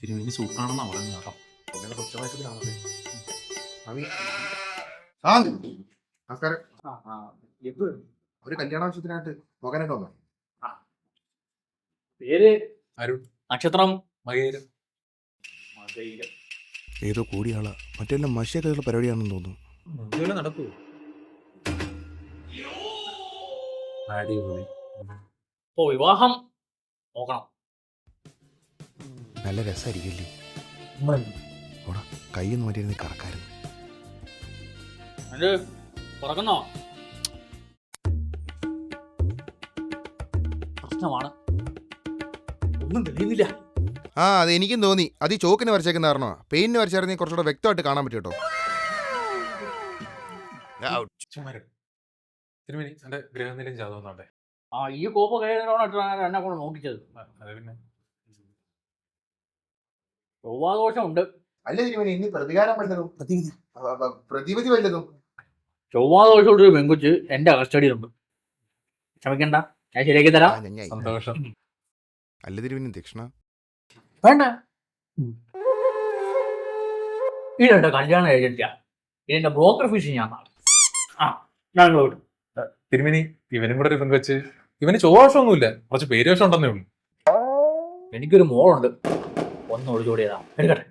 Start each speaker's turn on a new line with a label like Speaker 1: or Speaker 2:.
Speaker 1: തിരുമേനി സൂക്കാണെന്നാ പറഞ്ഞു കേട്ടോ.
Speaker 2: നമസ്കാരം. ഒരു കല്യാണാവശ്യത്തിനായിട്ട് പോകാനായിട്ട് വന്നു.
Speaker 3: പേര്
Speaker 1: അരുൺ.
Speaker 3: നക്ഷത്രം
Speaker 1: മകേരം.
Speaker 4: ഏതോ കൂടിയാളാ, മറ്റെല്ലാം മഷിയൊക്കെ ഉള്ള പരിപാടിയാണെന്ന് തോന്നുന്നു.
Speaker 1: ഇതുപോലെ നടക്കൂ. അടിപൊളി.
Speaker 3: ഇപ്പോ വിവാഹം നോക്കണം.
Speaker 4: നല്ല രസമായിരിക്കില്ലേ? ഓടാ, കൈയൊന്നും മാറ്റിയിരുന്ന് കറക്കായിരുന്നു.
Speaker 3: അത് തുറക്കുന്നോ? പ്രശ്നമാണ്, ഒന്നും തെളിയുന്നില്ല.
Speaker 4: ആ, അത് എനിക്കും തോന്നി. അത് ഈ ചോക്കിന് വരച്ചേക്കുന്ന കാരണോ? പെയിന്റിന് വരച്ചായിരുന്നെങ്കിൽ കുറച്ചുകൂടെ വ്യക്തമായിട്ട് കാണാൻ പറ്റും കേട്ടോ.
Speaker 1: തിരുമേനി എന്റെ ഗ്രഹനിലയം ജാതകം.
Speaker 3: ആ, ഈ കോപ്പ് കയ്യിലാണ് എന്നെ കൊണ്ട് നോക്കിച്ചത്.
Speaker 1: അത് പിന്നെ
Speaker 3: ചൊവ്വാദോഷമുണ്ട്.
Speaker 2: അല്ല തിരുമേനി, ഇനി പ്രതികാരം വല്ലതും, പ്രതിവിധി വല്ലതും?
Speaker 3: ചൊവ്വാദോഷമുള്ള ഒരു പെങ്കുച്ച് എന്റെ കസ്റ്റഡിയിലുണ്ട്. ക്ഷമിക്കണ്ട, ഞാൻ ശരിയാക്കി തരാം.
Speaker 1: സന്തോഷം.
Speaker 4: അല്ല തിരുവനി, ദക്ഷിണ
Speaker 3: വേണ്ട, ഇതെന്റെ കല്യാണ ഏജന്റിയാ. ഇതിന്റെ ബ്രോക്കർ ഫീസ് ഞാൻ
Speaker 1: തിരുമേനി ഇവനും കൂടെ ഒരു പെങ്കുവെച്ച്, ഇവന് ചൊവ്വാദോഷമൊന്നുമില്ല, കുറച്ച് പേരുദോഷം ഉണ്ടെന്നേ ഉള്ളൂ.
Speaker 3: എനിക്കൊരു മോളുണ്ട്, ഒന്ന് ഒളിച്ചോടിയതാ. എടുക്കട്ടെ.